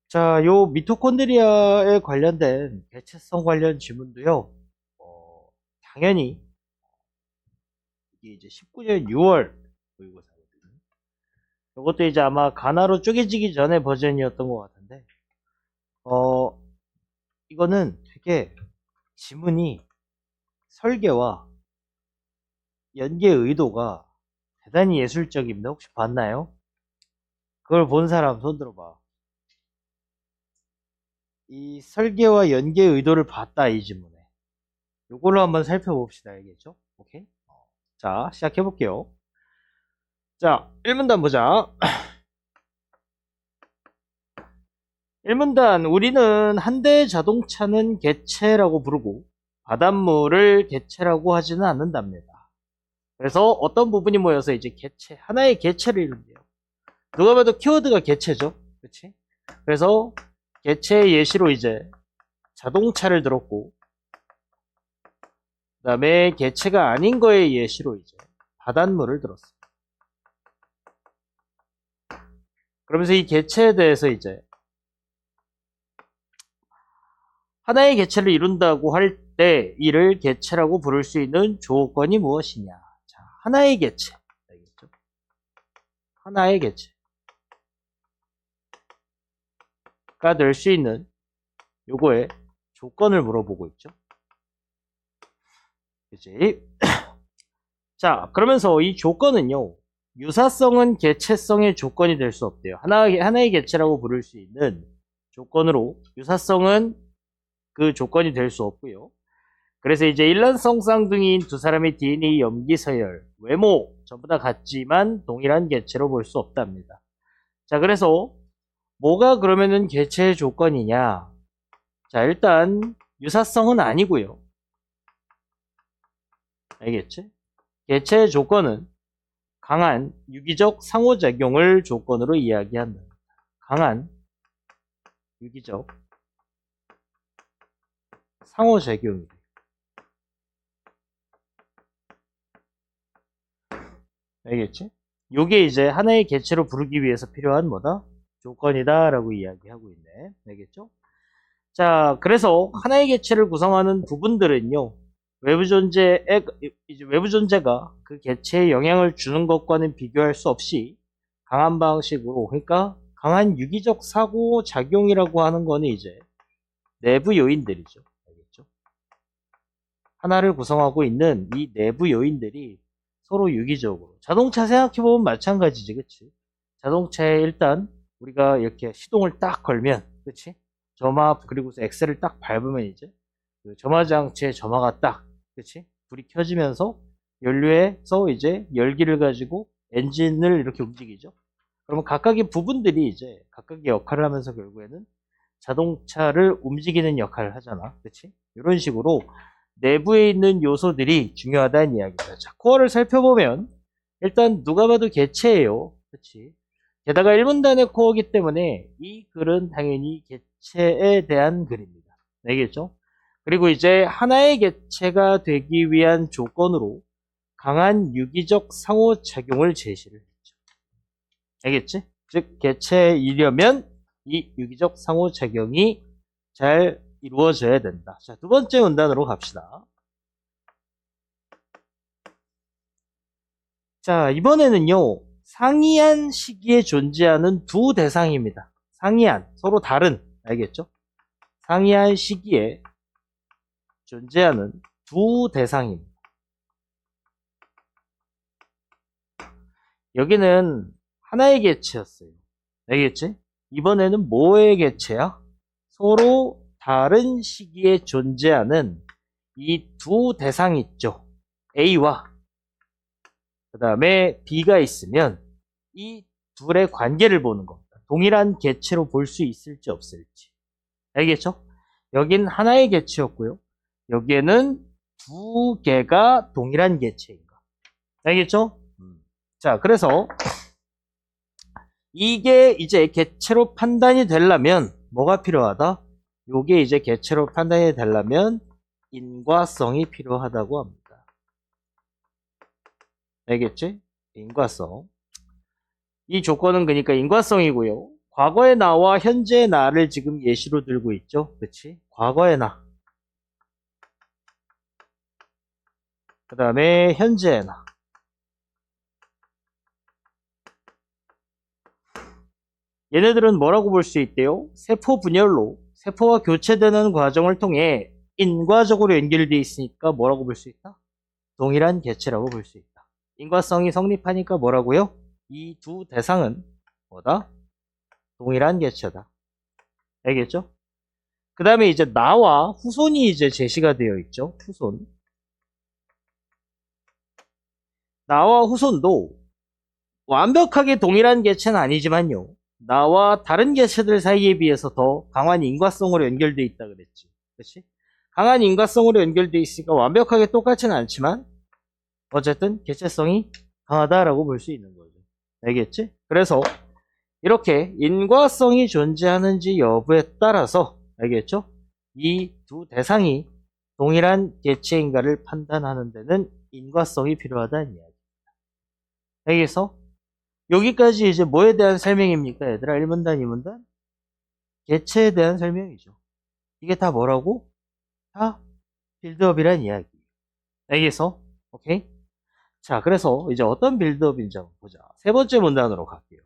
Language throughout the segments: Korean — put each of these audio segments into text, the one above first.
자, 요 미토콘드리아에 관련된 개체성 관련 지문도요, 당연히 이게 이제 19년 6월 모의고사거든요. 이것도 이제 아마 가나로 쪼개지기 전에 버전이었던 것 같은데, 어, 이거는 되게 지문이 설계와 연계 의도가 대단히 예술적입니다. 혹시 봤나요? 그걸 본 사람 손 들어봐. 이 설계와 연계 의도를 봤다, 이 지문에. 요걸로 한번 살펴봅시다. 알겠죠? 오케이? 자, 시작해 볼게요. 자, 1문단 보자. 1문단, 우리는 한 대의 자동차는 개체라고 부르고 바닷물을 개체라고 하지는 않는답니다. 그래서 어떤 부분이 모여서 이제 개체, 하나의 개체를 이룬대요. 누가 봐도 키워드가 개체죠. 그치? 그래서 개체의 예시로 이제 자동차를 들었고, 그 다음에 개체가 아닌 거의 예시로 이제 바닷물을 들었어요. 그러면서 이 개체에 대해서 이제 하나의 개체를 이룬다고 할 때 이를 개체라고 부를 수 있는 조건이 무엇이냐. 자, 하나의 개체. 알겠죠? 하나의 개체가 될 수 있는 요거의 조건을 물어보고 있죠. 그치? 자, 그러면서 이 조건은요, 유사성은 개체성의 조건이 될 수 없대요. 하나의 개체라고 부를 수 있는 조건으로 유사성은 그 조건이 될 수 없고요. 그래서 이제 일란성 쌍둥이인 두 사람의 DNA 염기 서열, 외모 전부 다 같지만 동일한 개체로 볼 수 없답니다. 자, 그래서 뭐가 그러면은 개체의 조건이냐? 자, 일단 유사성은 아니고요. 알겠지? 개체의 조건은 강한 유기적 상호작용을 조건으로 이야기한다. 강한 유기적 상호작용이다. 알겠지? 요게 이제 하나의 개체로 부르기 위해서 필요한 뭐다? 조건이다 라고 이야기하고 있네. 알겠죠? 자, 그래서 하나의 개체를 구성하는 부분들은요, 외부 존재가 그 개체에 영향을 주는 것과는 비교할 수 없이 강한 방식으로, 그러니까 강한 유기적 사고 작용이라고 하는 거는 이제 내부 요인들이죠. 알겠죠? 하나를 구성하고 있는 이 내부 요인들이 서로 유기적으로. 자동차 생각해보면 마찬가지지, 그치? 자동차에 일단 우리가 이렇게 시동을 딱 걸면, 그치? 점화, 그리고서 엑셀을 딱 밟으면 이제 그 점화 장치의 점화가 딱, 그치? 불이 켜지면서 연료에서 이제 열기를 가지고 엔진을 이렇게 움직이죠. 그러면 각각의 부분들이 이제 각각의 역할을 하면서 결국에는 자동차를 움직이는 역할을 하잖아. 그치? 이런 식으로 내부에 있는 요소들이 중요하다는 이야기입니다. 자, 코어를 살펴보면 일단 누가 봐도 개체예요. 그치? 게다가 1문단의 코어이기 때문에 이 글은 당연히 개체에 대한 글입니다. 알겠죠? 그리고 이제 하나의 개체가 되기 위한 조건으로 강한 유기적 상호작용을 제시를 했죠. 알겠지? 즉 개체이려면 이 유기적 상호작용이 잘 이루어져야 된다. 자, 두 번째 문단으로 갑시다. 자, 이번에는요, 상이한 시기에 존재하는 두 대상입니다. 상이한, 서로 다른, 알겠죠? 상이한 시기에 존재하는 두 대상입니다. 여기는 하나의 개체였어요. 알겠지? 이번에는 뭐의 개체야? 서로 다른 시기에 존재하는 이 두 대상이 있죠. A와 그 다음에 B가 있으면 이 둘의 관계를 보는 겁니다. 동일한 개체로 볼 수 있을지 없을지. 알겠죠? 여긴 하나의 개체였고요. 여기에는 두 개가 동일한 개체인가. 알겠죠? 자, 그래서 이게 이제 개체로 판단이 되려면 뭐가 필요하다? 요게 이제 개체로 판단이 되려면 인과성이 필요하다고 합니다. 알겠지? 인과성. 이 조건은 그러니까 인과성이고요. 과거의 나와 현재의 나를 지금 예시로 들고 있죠. 그치? 과거의 나. 그 다음에 현재의 나. 얘네들은 뭐라고 볼 수 있대요? 세포 분열로 세포와 교체되는 과정을 통해 인과적으로 연결되어 있으니까 뭐라고 볼 수 있다? 동일한 개체라고 볼 수 있다. 인과성이 성립하니까 뭐라고요? 이 두 대상은 뭐다? 동일한 개체다. 알겠죠? 그 다음에 이제 나와 후손이 이제 제시가 되어 있죠. 후손. 나와 후손도 완벽하게 동일한 개체는 아니지만요. 나와 다른 개체들 사이에 비해서 더 강한 인과성으로 연결되어 있다 그랬지. 그렇지? 강한 인과성으로 연결되어 있으니까 완벽하게 똑같지는 않지만 어쨌든 개체성이 강하다라고 볼 수 있는 거죠. 알겠지? 그래서 이렇게 인과성이 존재하는지 여부에 따라서 알겠죠? 이 두 대상이 동일한 개체인가를 판단하는 데는 인과성이 필요하다는 이야기. 여기서 여기까지 이제 뭐에 대한 설명입니까? 얘들아 1문단, 2문단? 개체에 대한 설명이죠. 이게 다 뭐라고? 다 빌드업이란 이야기. 여기서 오케이? 자, 그래서 이제 어떤 빌드업인지 한번 보자. 세 번째 문단으로 갈게요.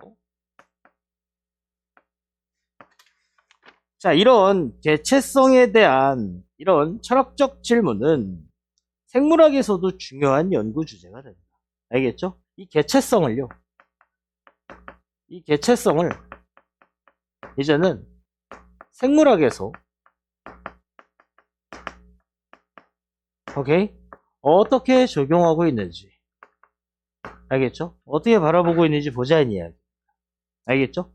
자, 이런 개체성에 대한 이런 철학적 질문은 생물학에서도 중요한 연구 주제가 됩니다. 알겠죠? 이 개체성을 이제는 생물학에서 오케이? 어떻게 적용하고 있는지 알겠죠? 어떻게 바라보고 있는지 보자는 이야기. 알겠죠?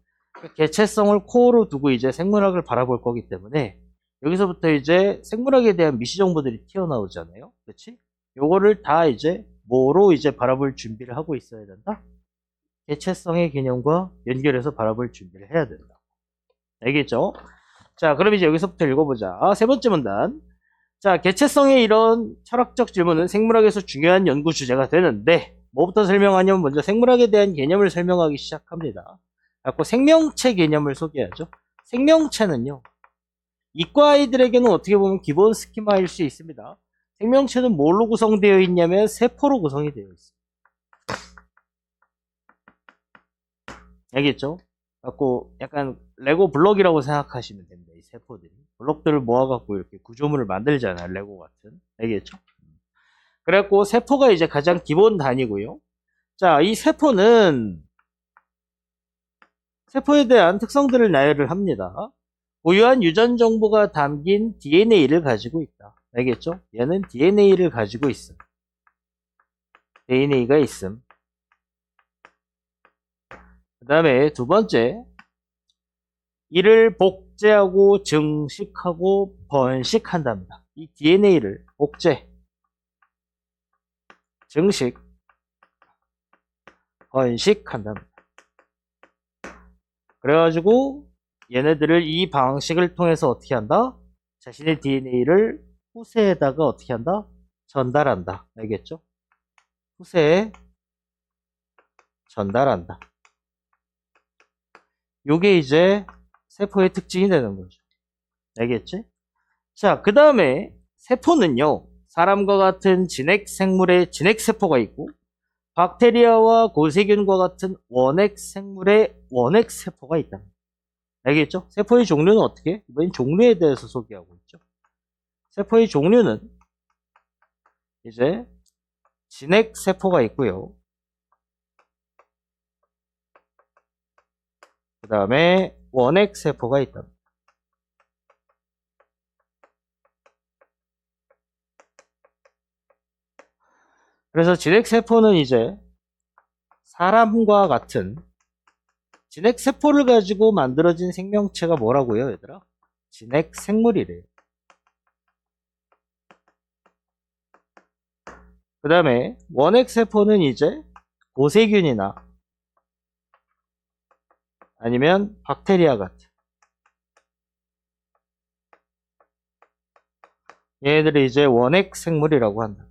개체성을 코어로 두고 이제 생물학을 바라볼 거기 때문에 여기서부터 이제 생물학에 대한 미시 정보들이 튀어나오잖아요. 그렇지? 요거를 다 이제 뭐로 이제 바라볼 준비를 하고 있어야 된다? 개체성의 개념과 연결해서 바라볼 준비를 해야 된다. 알겠죠? 자, 그럼 이제 여기서부터 읽어보자. 세 번째 문단. 자, 개체성의 이런 철학적 질문은 생물학에서 중요한 연구 주제가 되는데 뭐부터 설명하냐면 먼저 생물학에 대한 개념을 설명하기 시작합니다. 그래서 생명체 개념을 소개하죠. 생명체는요. 이과 아이들에게는 어떻게 보면 기본 스키마일 수 있습니다. 생명체는 뭘로 구성되어 있냐면 세포로 구성이 되어 있습니다. 알겠죠? 갖고 약간 레고 블럭이라고 생각하시면 됩니다. 이 세포들이 블럭들을 모아갖고 이렇게 구조물을 만들잖아요. 레고 같은. 알겠죠? 그래갖고 세포가 이제 가장 기본 단위고요. 자, 이 세포는 세포에 대한 특성들을 나열을 합니다. 고유한 유전 정보가 담긴 DNA를 가지고 있다. 알겠죠? 얘는 DNA를 가지고 있음. DNA가 있음. 그 다음에 두 번째, 이를 복제하고 증식하고 번식한답니다. 이 DNA를 복제, 증식, 번식한답니다. 그래가지고 얘네들을 이 방식을 통해서 어떻게 한다? 자신의 DNA를 후세에다가 어떻게 한다? 전달한다. 알겠죠? 후세에 전달한다. 요게 이제 세포의 특징이 되는 거죠. 알겠지? 자, 그 다음에 세포는요, 사람과 같은 진핵생물의 진핵세포가 있고, 박테리아와 고세균과 같은 원핵생물의 원핵세포가 있다. 알겠죠? 세포의 종류는 어떻게? 이번 종류에 대해서 소개하고 있죠. 세포의 종류는 이제 진핵세포가 있고요. 그 다음에 원핵세포가 있다. 그래서 진핵세포는 이제 사람과 같은 진핵세포를 가지고 만들어진 생명체가 뭐라고요, 얘들아? 진핵생물이래요. 그 다음에 원핵세포는 이제 고세균이나 아니면 박테리아 같은 얘네들이 이제 원핵생물이라고 한다.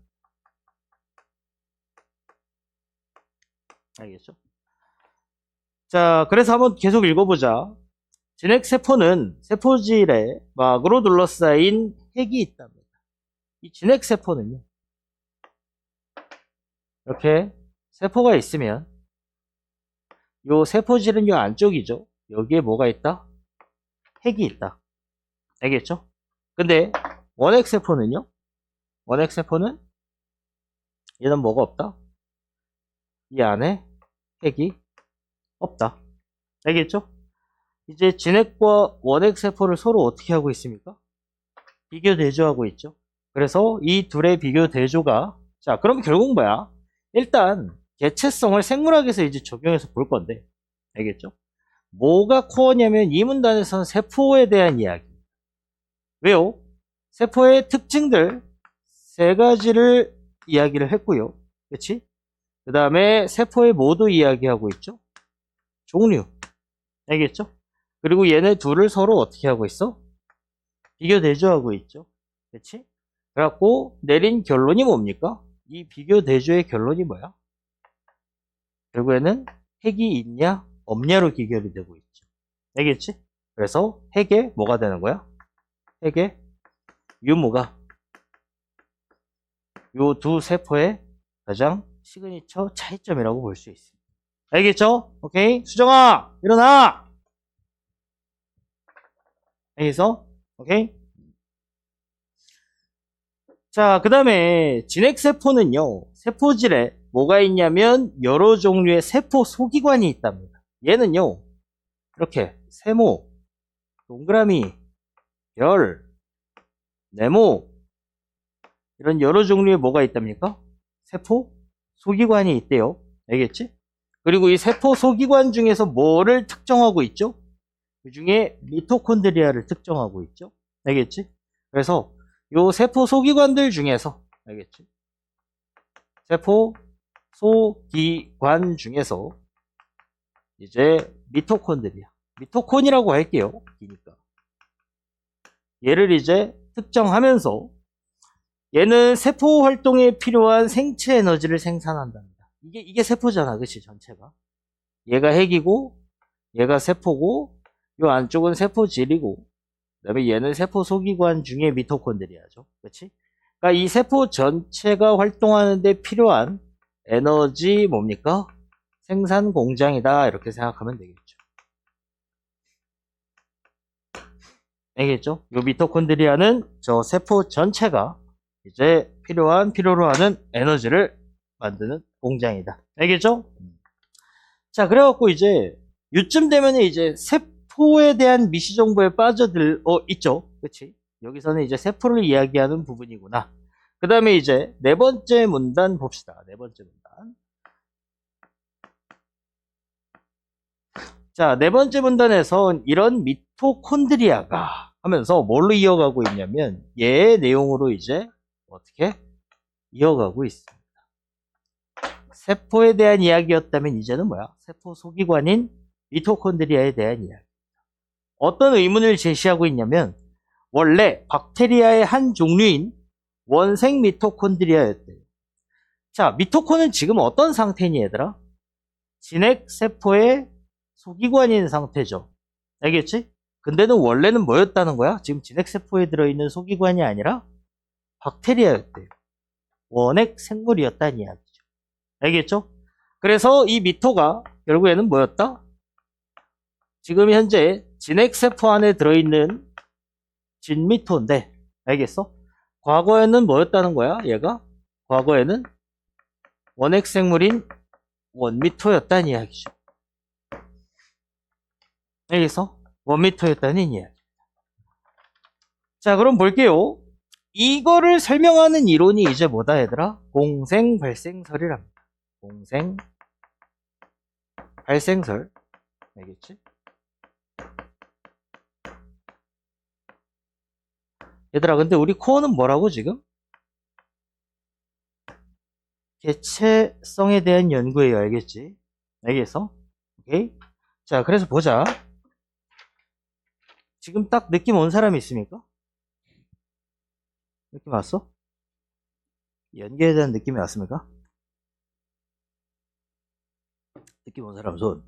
알겠죠? 자, 그래서 한번 계속 읽어보자. 진핵세포는 세포질에 막으로 둘러싸인 핵이 있답니다. 이 진핵세포는요, 이렇게 세포가 있으면 요 세포질은 요 안쪽이죠. 여기에 뭐가 있다? 핵이 있다. 알겠죠? 근데 원핵세포는요? 원핵세포는 얘는 뭐가 없다? 이 안에 핵이 없다. 알겠죠? 이제 진핵과 원핵세포를 서로 어떻게 하고 있습니까? 비교 대조하고 있죠. 그래서 이 둘의 비교 대조가, 자, 그럼 결국 뭐야? 일단 개체성을 생물학에서 이제 적용해서 볼 건데, 알겠죠? 뭐가 코어냐면 이 문단에서는 세포에 대한 이야기. 왜요? 세포의 특징들 세 가지를 이야기를 했고요. 그렇지? 그 다음에 세포의 모두 이야기하고 있죠. 종류. 알겠죠? 그리고 얘네 둘을 서로 어떻게 하고 있어? 비교 대조하고 있죠. 그렇지? 그래갖고 내린 결론이 뭡니까? 이 비교 대조의 결론이 뭐야? 결국에는 핵이 있냐 없냐로 기결이 되고 있죠. 알겠지? 그래서 핵의 뭐가 되는 거야? 핵의 유무가 요 두 세포의 가장 시그니처 차이점이라고 볼 수 있습니다. 알겠죠? 오케이? 수정아 일어나! 알겠어? 오케이? 자, 그 다음에 진핵세포는요, 세포질에 뭐가 있냐면 여러 종류의 세포 소기관이 있답니다. 얘는요, 이렇게 세모, 동그라미, 별, 네모, 이런 여러 종류의 뭐가 있답니까? 세포 소기관이 있대요. 알겠지? 그리고 이 세포 소기관 중에서 뭐를 특정하고 있죠? 그 중에 미토콘드리아를 특정하고 있죠. 알겠지? 그래서 요 세포 소기관들 중에서, 알겠지? 세포 소기관 중에서 이제 미토콘드리아, 미토콘이라고 할게요. 기니까 얘를 이제 특정하면서 얘는 세포 활동에 필요한 생체 에너지를 생산한답니다. 이게 세포잖아, 그치? 전체가. 얘가 핵이고, 얘가 세포고, 요 안쪽은 세포질이고, 그 다음에 얘는 세포 소기관 중에 미토콘드리아죠. 그치? 그러니까 이 세포 전체가 활동하는데 필요한 에너지 뭡니까? 생산 공장이다. 이렇게 생각하면 되겠죠. 알겠죠? 요 미토콘드리아는 저 세포 전체가 이제 필요로 하는 에너지를 만드는 공장이다. 알겠죠? 자, 그래갖고 이제 요쯤 되면 이제 세포에 대한 미시 정보에 빠져들 있죠. 그치? 여기서는 이제 세포를 이야기하는 부분이구나. 그 다음에 이제 네 번째 문단 봅시다. 네 번째 문단. 자, 네 번째 문단에서 이런 미토콘드리아가 하면서 뭘로 이어가고 있냐면 얘의 내용으로 이제 어떻게 이어가고 있습니다. 세포에 대한 이야기였다면 이제는 뭐야? 세포 소기관인 미토콘드리아에 대한 이야기. 어떤 의문을 제시하고 있냐면 원래 박테리아의 한 종류인 원생 미토콘드리아였대요. 자, 미토콘은 지금 어떤 상태니 얘들아? 진핵세포의 소기관인 상태죠. 알겠지? 근데는 원래는 뭐였다는 거야? 지금 진핵세포에 들어있는 소기관이 아니라 박테리아였대요. 원핵 생물이었다는 이야기죠. 알겠죠? 그래서 이 미토가 결국에는 뭐였다? 지금 현재 진핵세포 안에 들어있는 진미토인데, 알겠어? 과거에는 뭐였다는 거야? 얘가? 과거에는 원핵 생물인 원미토였다는 이야기죠. 알겠어? 원미토였다는 이야기. 자, 그럼 볼게요. 이거를 설명하는 이론이 이제 뭐다, 얘들아? 공생 발생설이랍니다. 공생 발생설. 알겠지? 얘들아, 근데 우리 코어는 뭐라고 지금? 개체성에 대한 연구예요. 알겠지? 알겠어? 오케이? 자, 그래서 보자. 지금 딱 느낌 온 사람이 있습니까? 느낌 왔어? 연계에 대한 느낌이 왔습니까? 느낌 온 사람 손.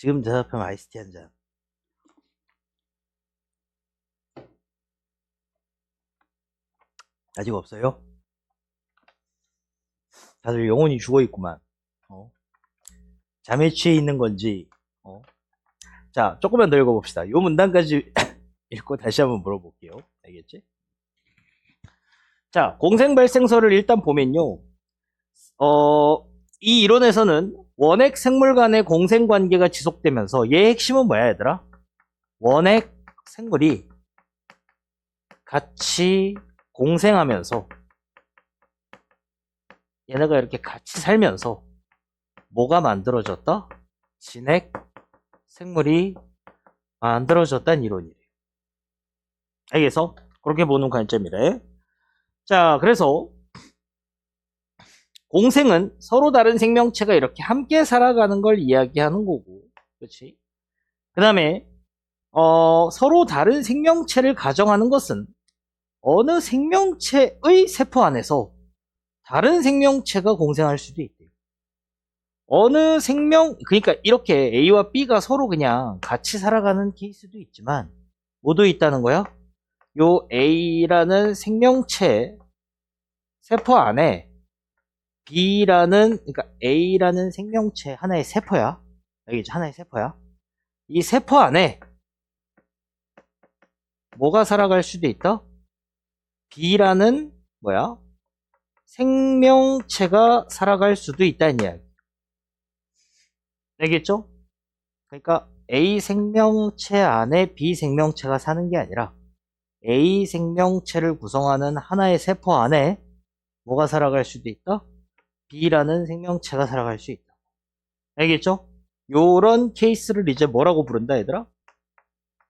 지금 대답하면 아이스티 한 잔. 아직 없어요? 다들 영혼이 죽어있구만. 잠에 취해 있는 건지. 자, 조금만 더 읽어봅시다. 요 문단까지 읽고 다시 한번 물어볼게요. 알겠지? 자, 공생발생설을 일단 보면요. 이 이론에서는 원핵 생물 간의 공생관계가 지속되면서 얘의 핵심은 뭐야, 얘들아? 원핵 생물이 같이 공생하면서 얘네가 이렇게 같이 살면서 뭐가 만들어졌다? 진핵 생물이 만들어졌다는 이론이래요. 알겠어? 그렇게 보는 관점이래. 자, 그래서 공생은 서로 다른 생명체가 이렇게 함께 살아가는 걸 이야기하는 거고, 그렇지? 그 다음에 서로 다른 생명체를 가정하는 것은 어느 생명체의 세포 안에서 다른 생명체가 공생할 수도 있대요. 그러니까 이렇게 A와 B가 서로 그냥 같이 살아가는 케이스도 있지만, 뭐도 있다는 거야? 요 A라는 생명체 세포 안에 그러니까 A라는 생명체 하나의 세포야. 알겠지? 하나의 세포야. 이 세포 안에 뭐가 살아갈 수도 있다? B라는 생명체가 살아갈 수도 있다는 이야기. 알겠죠? 그러니까 A 생명체 안에 B 생명체가 사는 게 아니라 A 생명체를 구성하는 하나의 세포 안에 뭐가 살아갈 수도 있다? B라는 생명체가 살아갈 수 있다. 알겠죠? 요런 케이스를 이제 뭐라고 부른다, 얘들아?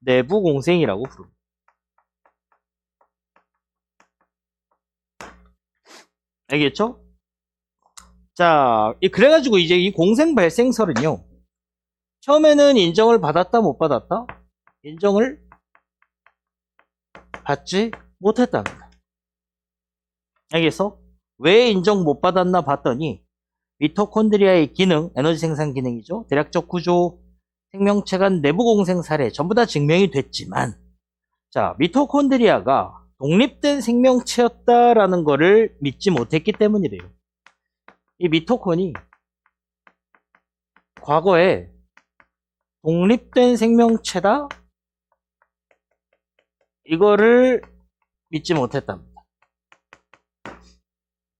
내부 공생이라고 부릅니다. 알겠죠? 자, 그래가지고 이제 이 공생 발생설은요, 처음에는 인정을 받았다, 못 받았다? 인정을 받지 못했답니다. 알겠어? 왜 인정 못 받았나 봤더니, 미토콘드리아의 기능, 에너지 생산 기능이죠. 대략적 구조, 생명체 간 내부 공생 사례, 전부 다 증명이 됐지만, 자, 미토콘드리아가 독립된 생명체였다라는 거를 믿지 못했기 때문이래요. 이 미토콘이 과거에 독립된 생명체다? 이거를 믿지 못했답니다.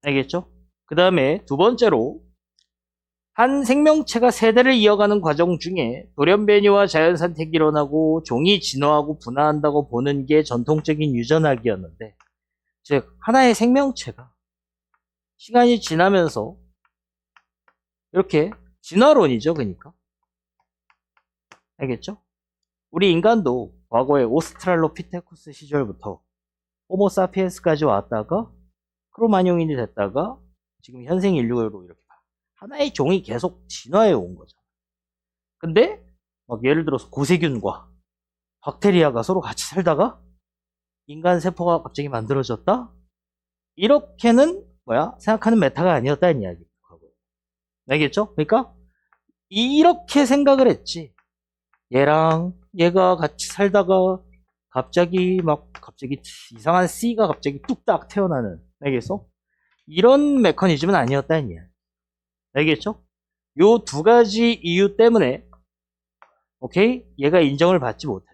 알겠죠? 그 다음에 두 번째로 한 생명체가 세대를 이어가는 과정 중에 돌연변이와 자연선택이 일어나고 종이 진화하고 분화한다고 보는 게 전통적인 유전학이었는데, 즉 하나의 생명체가 시간이 지나면서 이렇게 진화론이죠. 그러니까 알겠죠? 우리 인간도 과거에 오스트랄로피테쿠스 시절부터 호모사피엔스까지 왔다가 크로마뇽인이 됐다가 지금 현생 인류로 이렇게 하나의 종이 계속 진화해 온 거잖아. 근데 막 예를 들어서 고세균과 박테리아가 서로 같이 살다가 인간 세포가 갑자기 만들어졌다? 이렇게는 생각하는 메타가 아니었다는 이야기예요. 알겠죠? 그러니까 이렇게 생각을 했지. 얘랑 얘가 같이 살다가 갑자기 이상한 C가 갑자기 뚝딱 태어나는, 알겠어? 이런 메커니즘은 아니었다는 이야기. 알겠죠? 요 두 가지 이유 때문에 오케이? 얘가 인정을 받지 못했대.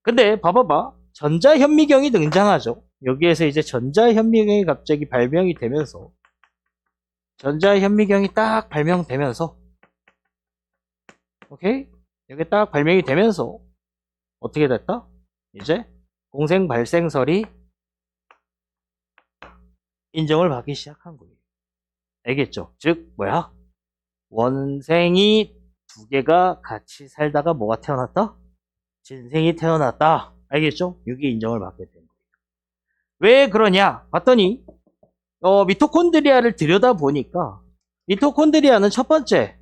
근데 봐봐봐. 전자현미경이 등장하죠. 여기에서 이제 전자현미경이 갑자기 발명이 되면서 전자현미경이 딱 발명되면서 오케이? 여기 딱 발명이 되면서 어떻게 됐다? 이제 공생 발생설이 인정을 받기 시작한 거예요. 알겠죠? 즉 원생이 두 개가 같이 살다가 뭐가 태어났다? 진생이 태어났다. 알겠죠? 이게 인정을 받게 된 거예요. 왜 그러냐? 봤더니 미토콘드리아를 들여다보니까 미토콘드리아는 첫 번째,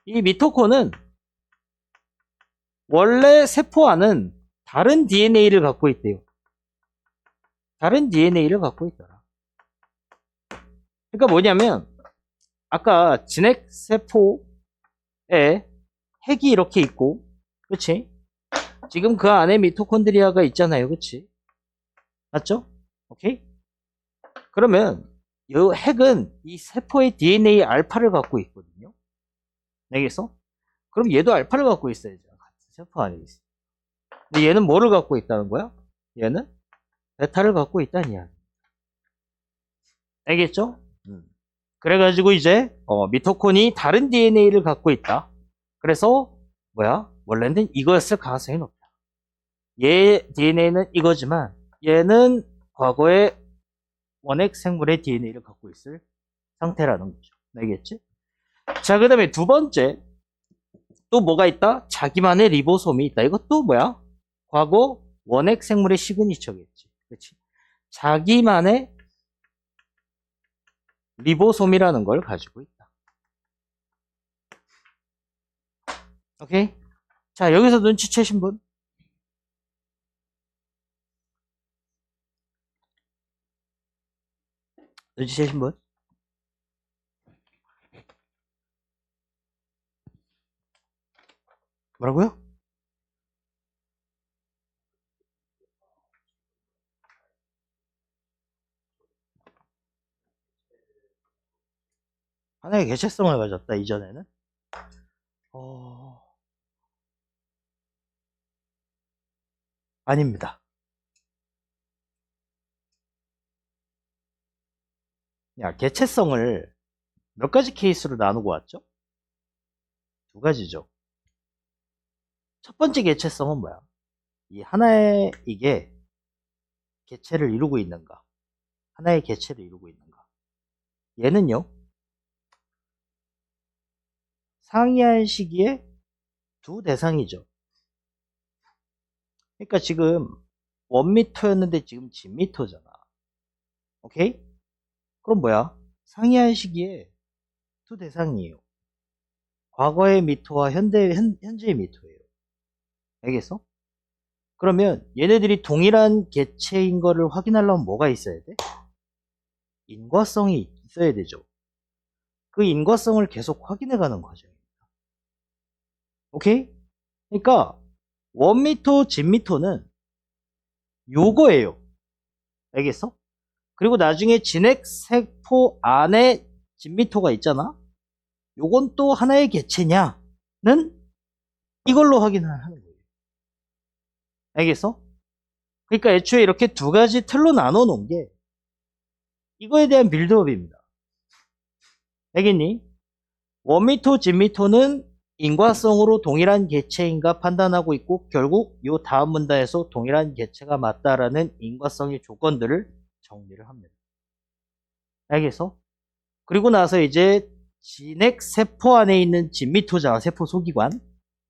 이 미토콘은 원래 세포 안은 다른 DNA를 갖고 있대요. 다른 DNA를 갖고 있더라. 그러니까 뭐냐면 아까 진핵 세포에 핵이 이렇게 있고, 그치? 지금 그 안에 미토콘드리아가 있잖아요, 그치? 맞죠? 오케이? 그러면 이 핵은 이 세포의 DNA 알파를 갖고 있거든요. 알겠어? 그럼 얘도 알파를 갖고 있어야죠. 같은 세포 안에 있어. 근데 얘는 뭐를 갖고 있다는 거야? 얘는 베타를 갖고 있다는 이야기. 알겠죠? 그래가지고 이제 미토콘이 다른 DNA를 갖고 있다. 그래서 뭐야? 원래는 이거였을 가능성이 높다. 얘 DNA는 이거지만 얘는 과거에 원핵 생물의 DNA를 갖고 있을 상태라는 거죠. 알겠지? 자, 그 다음에 두 번째 또 뭐가 있다? 자기만의 리보솜이 있다. 이것도 뭐야? 과거 원핵 생물의 시그니처겠지. 그렇지? 자기만의 리보솜이라는 걸 가지고 있다. 오케이? 자, 여기서 눈치채신 분? 눈치채신 분? 뭐라고요? 하나의 개체성을 가졌다, 이전에는? 아닙니다. 야, 개체성을 몇 가지 케이스로 나누고 왔죠? 두 가지죠. 첫 번째 개체성은 뭐야? 이 하나의 이게 개체를 이루고 있는가? 하나의 개체를 이루고 있는가? 얘는요, 상이한 시기에 두 대상이죠. 그러니까 지금 1m였는데 지금 진미터잖아. 오케이? 그럼 뭐야? 상이한 시기에 두 대상이에요. 과거의 미토와 현재의 미토예요. 알겠어? 그러면 얘네들이 동일한 개체인 거를 확인하려면 뭐가 있어야 돼? 인과성이 있어야 되죠. 그 인과성을 계속 확인해가는 과정입니다. 오케이? 그러니까 1m, 진미토는 요거예요. 알겠어? 그리고 나중에 진핵세포 안에 진미토가 있잖아? 요건 또 하나의 개체냐는 이걸로 확인하는 거예요. 알겠어? 그러니까 애초에 이렇게 두 가지 틀로 나눠 놓은 게 이거에 대한 빌드업입니다. 알겠니? 1m, 진미토는 인과성으로 동일한 개체인가 판단하고 있고 결국 요 다음 문단에서 동일한 개체가 맞다라는 인과성의 조건들을 정리를 합니다. 알겠어? 그리고 나서 이제 진핵 세포 안에 있는 진미토자 세포 소기관,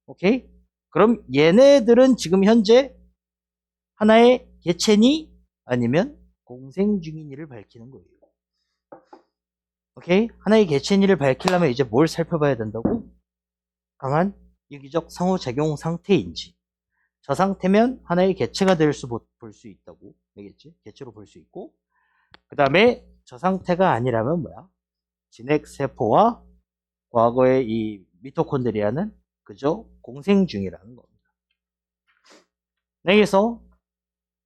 오케이? 그럼 얘네들은 지금 현재 하나의 개체니 아니면 공생 중인이를 밝히는 거예요. 오케이? 하나의 개체니를 밝히려면 이제 뭘 살펴봐야 된다고? 강한 유기적 상호작용 상태인지. 저 상태면 하나의 개체가 볼 수 있다고. 알겠지? 개체로 볼 수 있고. 그 다음에 저 상태가 아니라면 뭐야? 진핵세포와 과거의 이 미토콘드리아는 그저 공생 중이라는 겁니다. 여기서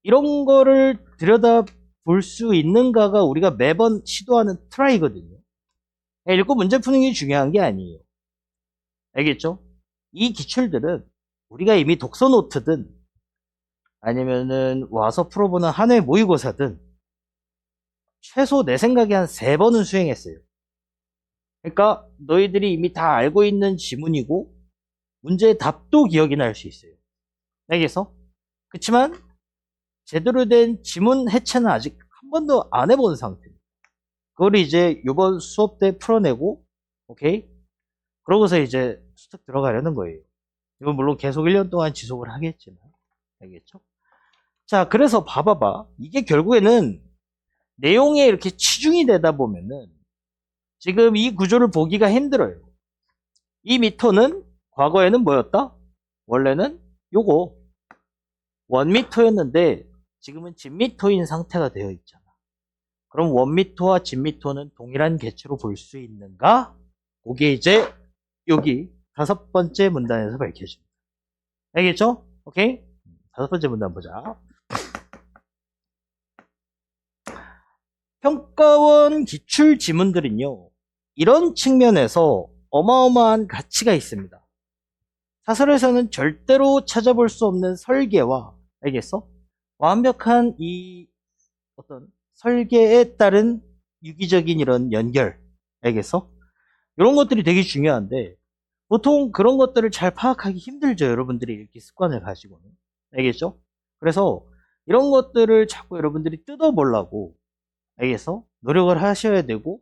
이런 거를 들여다 볼 수 있는가가 우리가 매번 시도하는 트라이거든요. 읽고 문제 푸는 게 중요한 게 아니에요. 알겠죠? 이 기출들은 우리가 이미 독서 노트든 아니면은 와서 풀어보는 한 회 모의고사든 최소 내 생각에 한 3번은 수행했어요. 그러니까 너희들이 이미 다 알고 있는 지문이고 문제의 답도 기억이 날 수 있어요. 알겠어? 그렇지만 제대로 된 지문 해체는 아직 한 번도 안 해본 상태입니다. 그걸 이제 이번 수업 때 풀어내고 오케이? 그러고서 이제 수특 들어가려는 거예요. 이건 물론 계속 1년 동안 지속을 하겠지만 알겠죠? 자, 그래서 봐봐봐. 이게 결국에는 내용에 이렇게 치중이 되다 보면은 지금 이 구조를 보기가 힘들어요. 이 미터는 과거에는 뭐였다? 원래는 요거 1m였는데 지금은 진미터인 상태가 되어 있잖아. 그럼 1m와 진미터는 동일한 개체로 볼 수 있는가? 그게 이제 여기 다섯 번째 문단에서 밝혀집니다. 알겠죠? 오케이? 다섯 번째 문단 보자. 평가원 기출 지문들은요, 이런 측면에서 어마어마한 가치가 있습니다. 사설에서는 절대로 찾아볼 수 없는 설계와, 알겠어? 완벽한 이 어떤 설계에 따른 유기적인 이런 연결, 알겠어? 이런 것들이 되게 중요한데, 보통 그런 것들을 잘 파악하기 힘들죠. 여러분들이 읽기 습관을 가지고는. 알겠죠? 그래서 이런 것들을 자꾸 여러분들이 뜯어보려고, 알겠어? 노력을 하셔야 되고,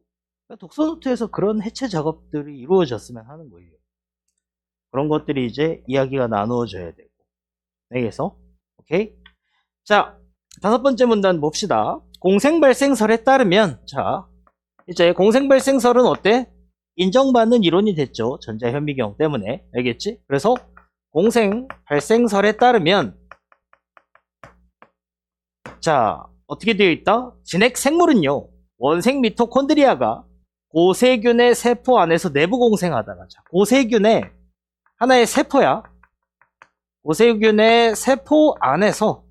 독서노트에서 그런 해체 작업들이 이루어졌으면 하는 거예요. 그런 것들이 이제 이야기가 나누어져야 되고. 알겠어? 오케이? 자, 다섯 번째 문단 봅시다. 공생발생설에 따르면, 자, 이제 공생발생설은 어때? 인정받는 이론이 됐죠. 전자현미경 때문에. 알겠지? 그래서 공생발생설에 따르면, 자, 어떻게 되어 있다? 진핵 생물은요, 원생 미토콘드리아가 고세균의 세포 안에서 내부 공생하다가, 자, 고세균의 하나의 세포야. 고세균의 세포 안에서,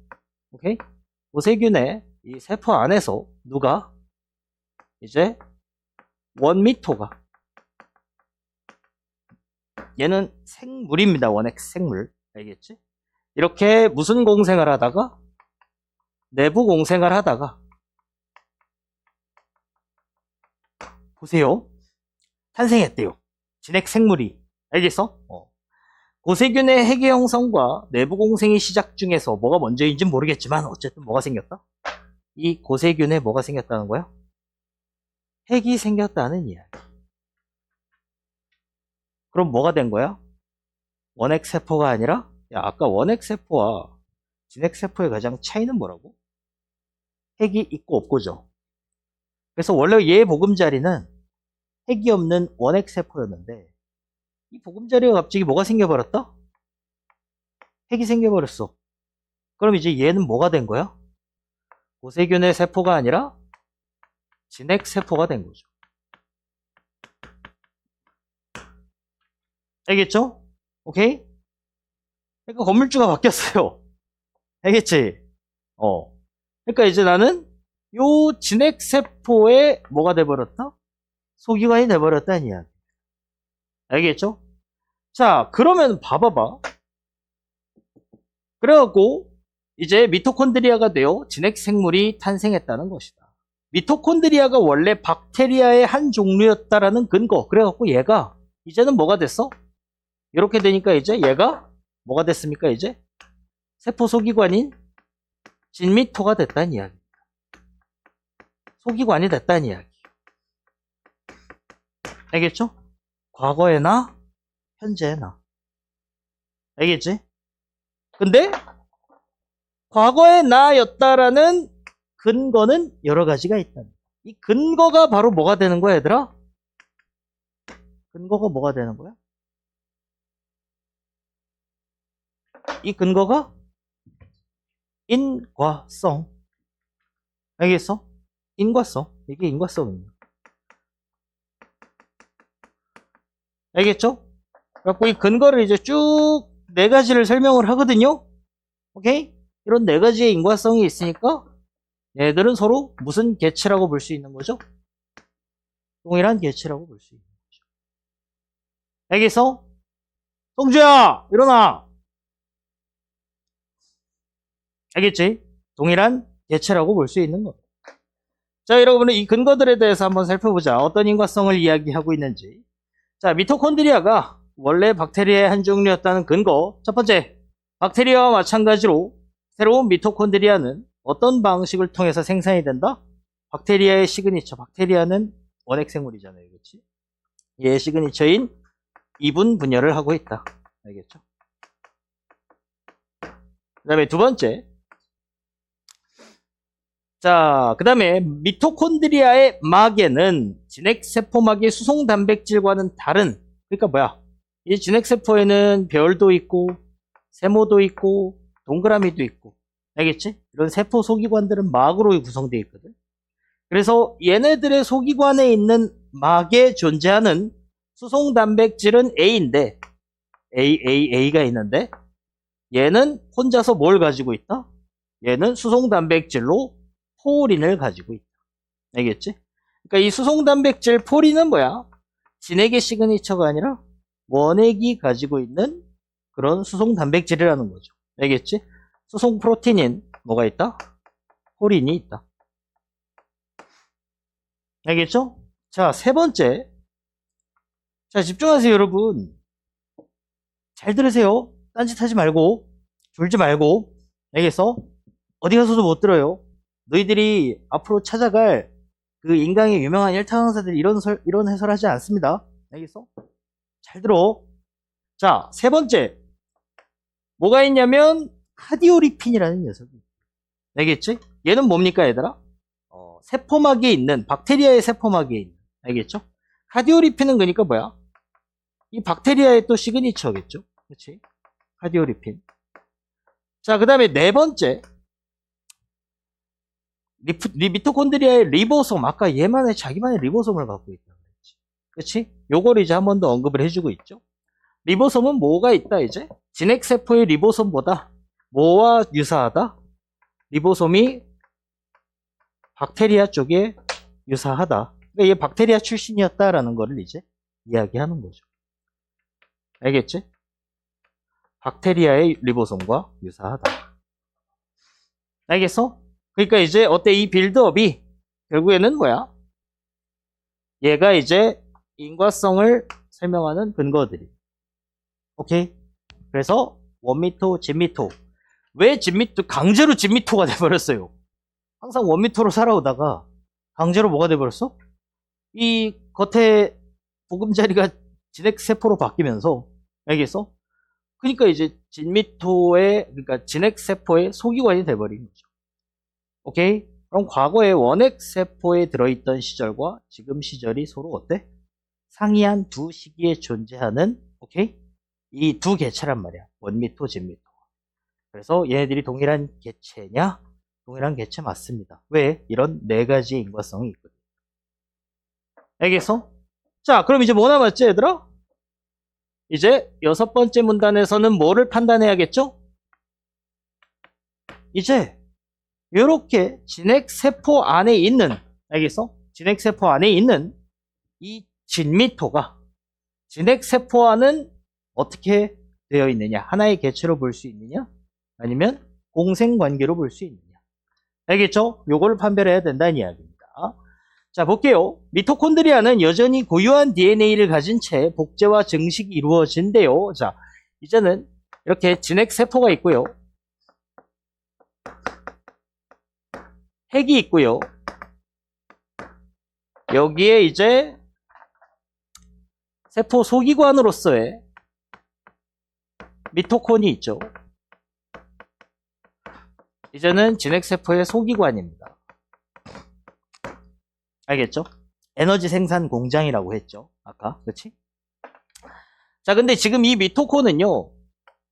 오케이? 고세균의 이 세포 안에서 누가 이제 원미토가, 얘는 생물입니다. 원핵 생물. 알겠지? 이렇게 무슨 공생을 하다가, 내부 공생을 하다가, 보세요. 탄생했대요. 진핵 생물이. 알겠어? 고세균의 핵의 형성과 내부 공생이 시작 중에서 뭐가 먼저인지는 모르겠지만 어쨌든 뭐가 생겼다? 이 고세균에 뭐가 생겼다는 거야? 핵이 생겼다는 이야기. 그럼 뭐가 된 거야? 원핵세포가 아니라, 야, 아까 원핵세포와 진핵세포의 가장 차이는 뭐라고? 핵이 있고 없고죠. 그래서 원래 얘 보금자리는 핵이 없는 원핵세포였는데, 이 보금자리가 갑자기 뭐가 생겨버렸다? 핵이 생겨버렸어. 그럼 이제 얘는 뭐가 된 거야? 고세균의 세포가 아니라 진핵세포가 된 거죠. 알겠죠? 오케이? 그러니까 건물주가 바뀌었어요. 알겠지? 그러니까 이제 나는 요 진핵세포에 뭐가 돼버렸다? 소기관이 돼버렸다는 이야기. 알겠죠? 자, 그러면 봐봐봐. 그래갖고 이제 미토콘드리아가 되어 진핵생물이 탄생했다는 것이다. 미토콘드리아가 원래 박테리아의 한 종류였다라는 근거. 그래갖고 얘가 이제는 뭐가 됐어? 이렇게 되니까 이제 얘가 뭐가 됐습니까? 이제 세포 소기관인 진미토가 됐다는 이야기. 소기관이 됐다는 이야기. 알겠죠? 과거에나 현재에나. 알겠지? 근데 과거의 나였다라는 근거는 여러 가지가 있다. 이 근거가 바로 뭐가 되는 거야, 얘들아? 근거가 뭐가 되는 거야? 이 근거가 인과성. 알겠어? 인과성. 이게 인과성입니다. 알겠죠? 그래갖고 이 근거를 이제 쭉 네 가지를 설명을 하거든요. 오케이? 이런 네 가지의 인과성이 있으니까 얘들은 서로 무슨 개체라고 볼 수 있는 거죠? 동일한 개체라고 볼 수 있는 거죠. 알겠어? 성주야! 일어나! 알겠지? 동일한 개체라고 볼 수 있는 거. 자, 여러분은 이 근거들에 대해서 한번 살펴보자. 어떤 인과성을 이야기하고 있는지. 자, 미토콘드리아가 원래 박테리아의 한 종류였다는 근거. 첫 번째, 박테리아와 마찬가지로 새로운 미토콘드리아는 어떤 방식을 통해서 생산이 된다? 박테리아의 시그니처. 박테리아는 원핵생물이잖아요. 그렇지? 얘의 시그니처인 이분 분열을 하고 있다. 알겠죠? 그 다음에 두 번째. 자, 그 다음에 미토콘드리아의 막에는 진핵세포막의 수송단백질과는 다른, 그러니까 뭐야? 이 진핵세포에는 별도 있고 세모도 있고 동그라미도 있고, 알겠지? 이런 세포 소기관들은 막으로 구성되어 있거든. 그래서 얘네들의 소기관에 있는 막에 존재하는 수송단백질은 A인데 AAA가 있는데 얘는 혼자서 뭘 가지고 있다? 얘는 수송 단백질로 포린을 가지고 있다. 알겠지? 그러니까 이 수송 단백질 포린은 뭐야? 진액의 시그니처가 아니라 원액이 가지고 있는 그런 수송 단백질이라는 거죠. 알겠지? 수송 프로틴인 뭐가 있다? 포린이 있다. 알겠죠? 자, 세 번째. 자, 집중하세요, 여러분. 잘 들으세요. 딴짓하지 말고, 졸지 말고. 알겠어? 어디 가서도 못 들어요. 너희들이 앞으로 찾아갈 그 인강의 유명한 일타강사들이 이런 해설하지 않습니다. 알겠어? 잘 들어. 자, 세 번째. 뭐가 있냐면, 카디오리핀이라는 녀석이. 알겠지? 얘는 뭡니까, 얘들아? 세포막에 있는, 박테리아의 세포막에 있는. 알겠죠? 카디오리핀은 그러니까 뭐야? 이 박테리아의 또 시그니처겠죠? 그렇지? 카디오리핀. 자, 그 다음에 네 번째. 미토콘드리아의 리보솜. 아까 얘만의 자기만의 리보솜을 갖고 있다. 그렇지? 요걸 이제 한 번 더 언급을 해주고 있죠. 리보솜은 뭐가 있다, 이제? 진핵세포의 리보솜보다 뭐와 유사하다? 리보솜이 박테리아 쪽에 유사하다. 그러니까 얘 박테리아 출신이었다라는 거를 이제 이야기하는 거죠. 알겠지? 박테리아의 리보솜과 유사하다. 알겠어? 그러니까 이제 어때? 이 빌드업이 결국에는 뭐야? 얘가 이제 인과성을 설명하는 근거들이. 오케이? 그래서 원미토, 진미토. 왜 진미토, 강제로 진미토가 돼버렸어요? 항상 원미토로 살아오다가 강제로 뭐가 돼버렸어? 이 겉에 보금자리가 진핵세포로 바뀌면서, 알겠어? 그러니까 이제 진미토의, 그러니까 진핵세포의 소기관이 돼버린 거죠. 오케이? 그럼 과거에 원핵세포에 들어있던 시절과 지금 시절이 서로 어때? 상이한 두 시기에 존재하는, 오케이? 이 두 개체란 말이야. 원미토, 진미토. 그래서 얘네들이 동일한 개체냐? 동일한 개체 맞습니다. 왜? 이런 네 가지의 인과성이 있거든. 알겠어? 자, 그럼 이제 뭐 남았지, 얘들아? 이제 여섯 번째 문단에서는 뭐를 판단해야겠죠? 이제 이렇게 진핵세포 안에 있는, 알겠어? 진핵세포 안에 있는 이 진미토가 진핵세포와는 어떻게 되어 있느냐? 하나의 개체로 볼 수 있느냐? 아니면 공생관계로 볼 수 있느냐? 알겠죠? 요걸 판별해야 된다는 이야기입니다. 자, 볼게요. 미토콘드리아는 여전히 고유한 DNA를 가진 채 복제와 증식이 이루어진대요. 자, 이제는 이렇게 진핵세포가 있고요. 핵이 있고요. 여기에 이제 세포 소기관으로서의 미토콘이 있죠. 이제는 진핵세포의 소기관입니다. 알겠죠? 에너지 생산 공장이라고 했죠. 아까, 그치? 자, 근데 지금 이 미토콘은요,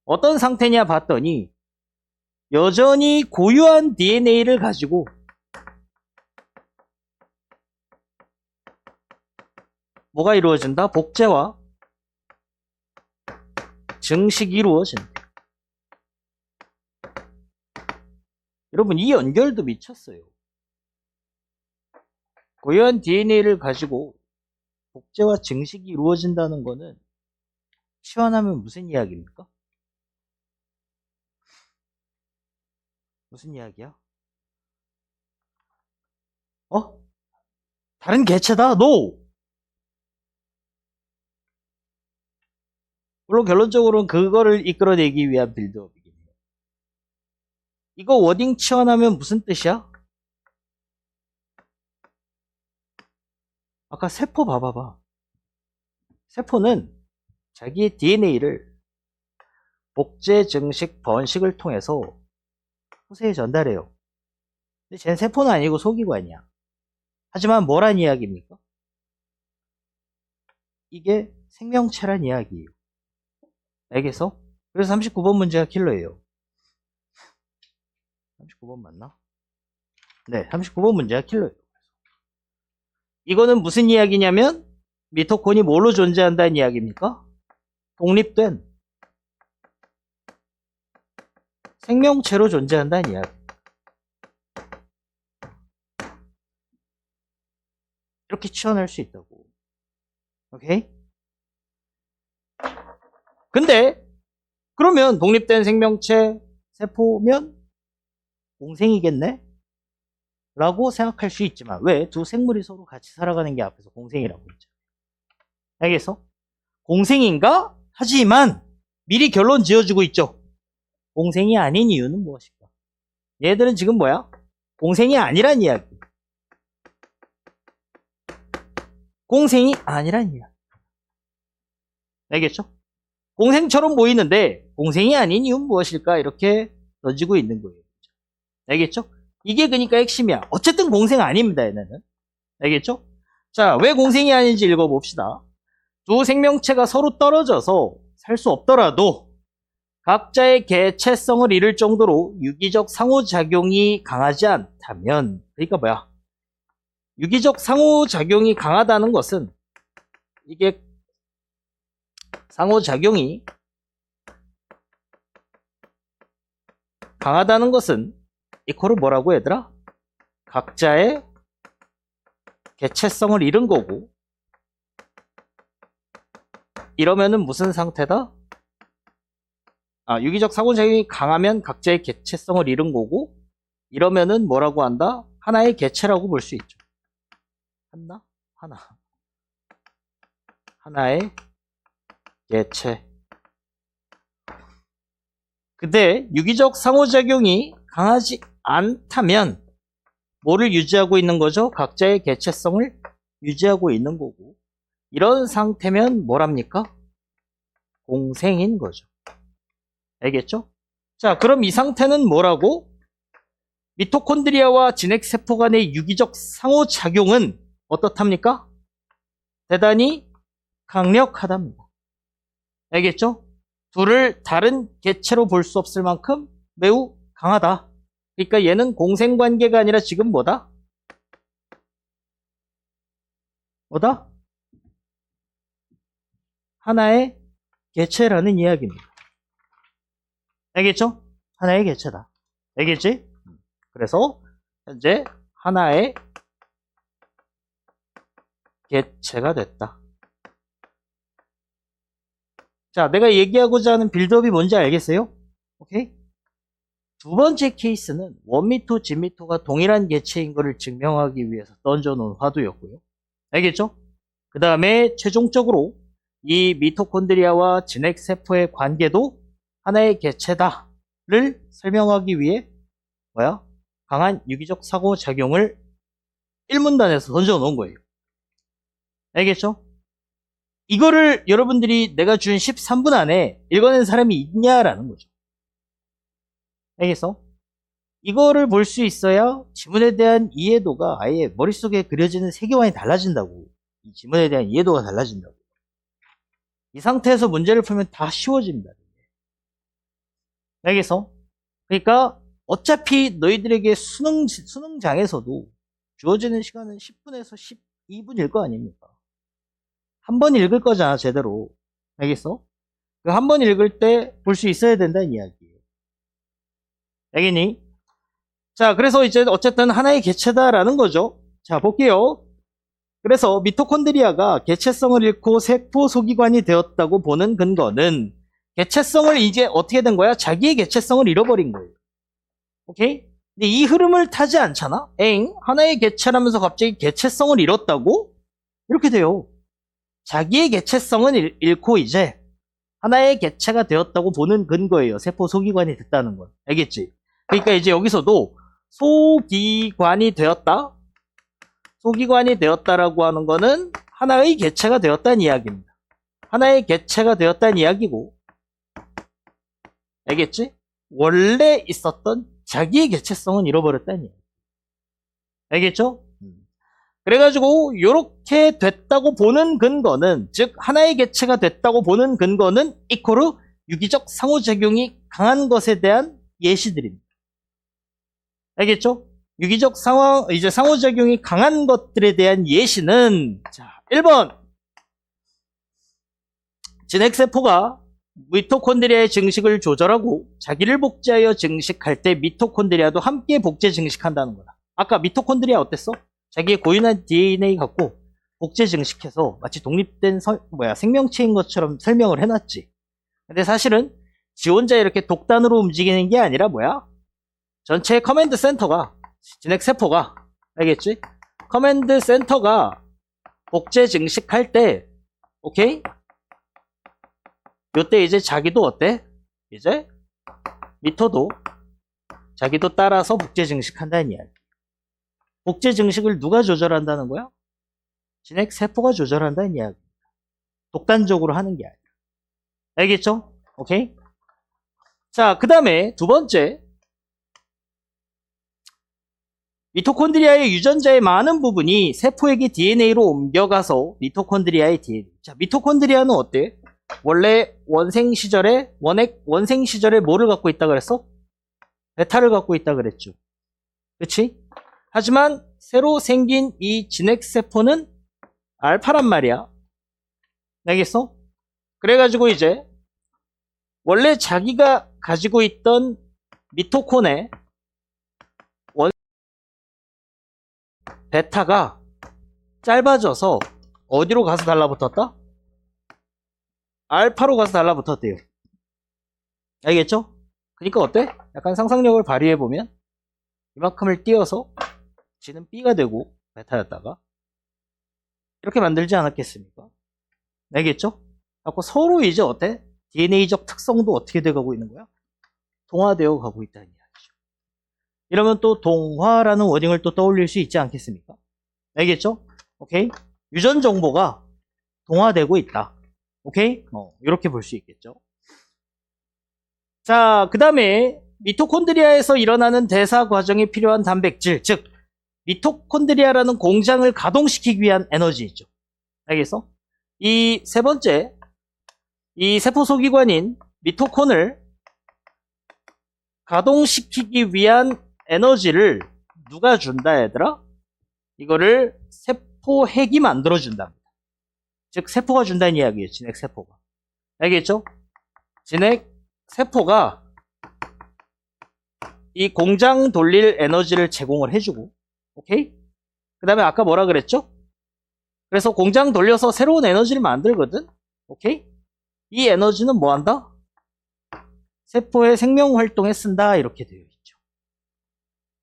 어떤 상태냐 봤더니, 여전히 고유한 DNA를 가지고, 뭐가 이루어진다? 복제와 증식이 이루어진다. 여러분, 이 연결도 미쳤어요. 고유한 DNA를 가지고 복제와 증식이 이루어진다는 거는 시원하면 무슨 이야기입니까? 무슨 이야기야? 다른 개체다? NO! 물론 결론적으로는 그거를 이끌어내기 위한 빌드업이긴 해요. 이거 워딩 치환하면 무슨 뜻이야? 아까 세포 봐봐봐. 세포는 자기의 DNA를 복제, 증식, 번식을 통해서 후세에 전달해요. 근데 쟤는 세포는 아니고 소기관이야. 하지만 뭐란 이야기입니까? 이게 생명체란 이야기예요. 알겠어? 그래서 39번 문제가 킬러예요. 39번 맞나? 네, 39번 문제가 킬러예요. 이거는 무슨 이야기냐면 미토콘이 뭘로 존재한다는 이야기입니까? 독립된 생명체로 존재한다는 이야기. 이렇게 치환할 수 있다고. 오케이? 근데 그러면 독립된 생명체 세포면 공생이겠네? 라고 생각할 수 있지만 왜? 두 생물이 서로 같이 살아가는 게 앞에서 공생이라고 했죠. 알겠어? 공생인가? 하지만 미리 결론 지어주고 있죠. 공생이 아닌 이유는 무엇일까? 얘들은 지금 뭐야? 공생이 아니란 이야기. 공생이 아니란 이야기. 알겠죠? 공생처럼 보이는데 공생이 아닌 이유는 무엇일까? 이렇게 던지고 있는 거예요. 알겠죠? 이게 그러니까 핵심이야. 어쨌든 공생 아닙니다, 얘네는. 알겠죠? 자, 왜 공생이 아닌지 읽어봅시다. 두 생명체가 서로 떨어져서 살 수 없더라도 각자의 개체성을 잃을 정도로 유기적 상호작용이 강하지 않다면, 그러니까 뭐야? 유기적 상호작용이 강하다는 것은 이게 상호작용이 강하다는 것은 이코를 뭐라고 얘들아? 각자의 개체성을 잃은 거고, 이러면은 무슨 상태다? 유기적 상호작용이 강하면 각자의 개체성을 잃은 거고, 이러면은 뭐라고 한다? 하나의 개체라고 볼 수 있죠. 하나의 개체. 근데 유기적 상호작용이 강하지 않다면 뭐를 유지하고 있는 거죠? 각자의 개체성을 유지하고 있는 거고, 이런 상태면 뭐랍니까? 공생인 거죠. 알겠죠? 자, 그럼 이 상태는 뭐라고? 미토콘드리아와 진핵세포 간의 유기적 상호작용은 어떻답니까? 대단히 강력하답니다. 알겠죠? 둘을 다른 개체로 볼 수 없을 만큼 매우 강하다. 그러니까 얘는 공생관계가 아니라 지금 뭐다? 하나의 개체라는 이야기입니다. 알겠죠? 하나의 개체다. 알겠지? 그래서 현재 하나의 개체가 됐다. 자, 내가 얘기하고자 하는 빌드업이 뭔지 알겠어요? 오케이? 두 번째 케이스는 원미토, 진미토가 동일한 개체인 것을 증명하기 위해서 던져놓은 화두였고요. 알겠죠? 그 다음에 최종적으로 이 미토콘드리아와 진핵세포의 관계도 하나의 개체다를 설명하기 위해 강한 유기적 상호작용을 1문단에서 던져놓은 거예요. 알겠죠? 이거를 여러분들이 내가 준 13분 안에 읽어낸 사람이 있냐라는 거죠. 알겠어? 이거를 볼 수 있어야 지문에 대한 이해도가 아예 머릿속에 그려지는 세계관이 달라진다고. 이 지문에 대한 이해도가 달라진다고. 이 상태에서 문제를 풀면 다 쉬워집니다. 알겠어? 그러니까 어차피 너희들에게 수능장에서도 주어지는 시간은 10분에서 12분일 거 아닙니까? 한 번 읽을 거잖아, 제대로. 알겠어? 그 한 번 읽을 때 볼 수 있어야 된다는 이야기예요. 알겠니? 자, 그래서 이제 어쨌든 하나의 개체다라는 거죠. 자, 볼게요. 그래서 미토콘드리아가 개체성을 잃고 세포 소기관이 되었다고 보는 근거는 개체성을 이제 어떻게 된 거야? 자기의 개체성을 잃어버린 거예요. 오케이? 근데 이 흐름을 타지 않잖아? 하나의 개체라면서 갑자기 개체성을 잃었다고? 이렇게 돼요. 자기의 개체성은 잃고 이제 하나의 개체가 되었다고 보는 근거예요. 세포 소기관이 됐다는 건. 알겠지? 그러니까 이제 여기서도 소기관이 되었다? 소기관이 되었다라고 하는 거는 하나의 개체가 되었다는 이야기입니다. 하나의 개체가 되었다는 이야기고, 알겠지? 원래 있었던 자기의 개체성은 잃어버렸다는 이야기. 알겠죠? 그래가지고 이렇게 됐다고 보는 근거는, 즉 하나의 개체가 됐다고 보는 근거는 이코르 유기적 상호작용이 강한 것에 대한 예시들입니다. 알겠죠? 유기적 상호작용이 강한 것들에 대한 예시는, 자, 1번. 진핵세포가 미토콘드리아의 증식을 조절하고 자기를 복제하여 증식할 때 미토콘드리아도 함께 복제 증식한다는 거다. 아까 미토콘드리아 어땠어? 자기의 고유한 DNA 갖고 복제 증식해서 마치 독립된 생명체인 것처럼 설명을 해놨지. 근데 사실은 지 혼자 이렇게 독단으로 움직이는 게 아니라 전체 커맨드 센터가, 진핵 세포가, 알겠지? 커맨드 센터가 복제 증식할 때, 오케이? 요때 이제 자기도 어때? 이제 미토도 자기도 따라서 복제 증식한다는 이야기. 복제 증식을 누가 조절한다는 거야? 진핵 세포가 조절한다는 이야기. 독단적으로 하는 게 아니라. 알겠죠? 오케이? 자, 그 다음에 두 번째. 미토콘드리아의 유전자의 많은 부분이 세포에게 DNA로 옮겨가서 미토콘드리아의 DNA. 자, 미토콘드리아는 어때? 원래 원생 시절에 뭐를 갖고 있다 그랬어? 베타를 갖고 있다 그랬죠. 그치? 하지만 새로 생긴 이 진핵세포는 알파란 말이야. 알겠어? 그래가지고 이제 원래 자기가 가지고 있던 미토콘의 베타가 짧아져서 어디로 가서 달라붙었다? 알파로 가서 달라붙었대요. 알겠죠? 그러니까 어때? 약간 상상력을 발휘해보면 이만큼을 띄어서 G는 B가 되고 베타였다가 이렇게 만들지 않았겠습니까? 알겠죠? 그래서 서로 이제 어때? DNA적 특성도 어떻게 돼가고 있는 거야? 동화되어 가고 있다는 이야기죠. 이러면 또 동화라는 워딩을 또 떠올릴 수 있지 않겠습니까? 알겠죠? 오케이? 유전 정보가 동화되고 있다. 오케이? 이렇게 볼 수 있겠죠. 자, 그 다음에 미토콘드리아에서 일어나는 대사 과정에 필요한 단백질, 즉 미토콘드리아라는 공장을 가동시키기 위한 에너지죠. 알겠어? 이 세 번째, 이 세포 소기관인 미토콘을 가동시키기 위한 에너지를 누가 준다, 얘들아? 이거를 세포핵이 만들어준답니다. 즉 세포가 준다는 이야기예요. 진핵 세포가. 알겠죠? 진핵 세포가 이 공장 돌릴 에너지를 제공을 해주고, 오케이? 그 다음에 아까 뭐라 그랬죠? 그래서 공장 돌려서 새로운 에너지를 만들거든? 오케이? 이 에너지는 뭐 한다? 세포의 생명 활동에 쓴다. 이렇게 되어 있죠.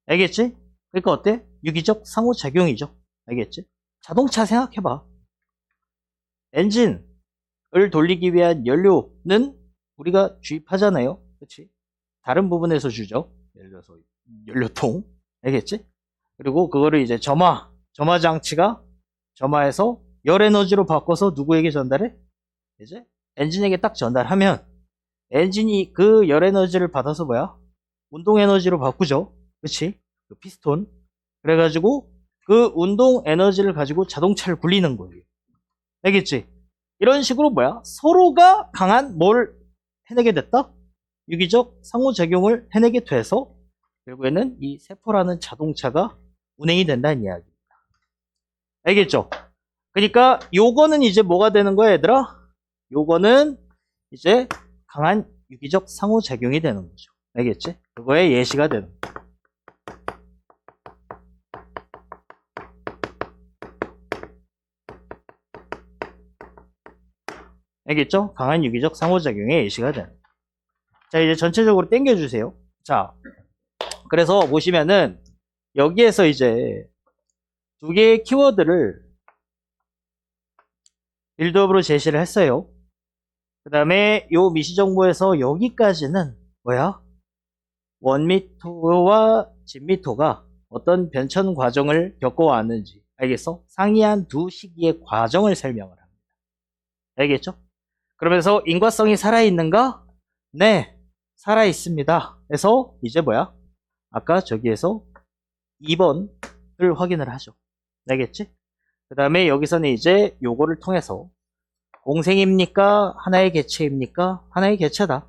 알겠지? 그러니까 어때? 유기적 상호작용이죠. 알겠지? 자동차 생각해봐. 엔진을 돌리기 위한 연료는 우리가 주입하잖아요. 그치? 다른 부분에서 주죠. 예를 들어서 연료통. 알겠지? 그리고 그거를 이제 점화 장치가 점화해서 열 에너지로 바꿔서 누구에게 전달해? 이제 엔진에게 딱 전달하면 엔진이 그 열 에너지를 받아서 운동 에너지로 바꾸죠. 그치? 그 피스톤. 그래가지고 그 운동 에너지를 가지고 자동차를 굴리는 거예요. 알겠지? 이런 식으로 서로가 강한 뭘 해내게 됐다? 유기적 상호작용을 해내게 돼서 결국에는 이 세포라는 자동차가 운행이 된다는 이야기입니다. 알겠죠? 그러니까 요거는 이제 뭐가 되는 거야, 얘들아? 요거는 이제 강한 유기적 상호작용이 되는 거죠. 알겠지? 그거의 예시가 되는 거죠. 알겠죠? 강한 유기적 상호작용의 예시가 되는 거죠. 자, 이제 전체적으로 당겨주세요. 자, 그래서 보시면은 여기에서 이제 두 개의 키워드를 빌드업으로 제시를 했어요. 그 다음에 요 미시정보에서 여기까지는 원미토와 진미토가 어떤 변천 과정을 겪어왔는지 알겠어? 상이한 두 시기의 과정을 설명을 합니다. 알겠죠? 그러면서 인과성이 살아있는가? 네, 살아있습니다. 그래서 이제 아까 저기에서 2번을 확인을 하죠. 알겠지? 그 다음에 여기서는 이제 요거를 통해서 공생입니까? 하나의 개체입니까? 하나의 개체다.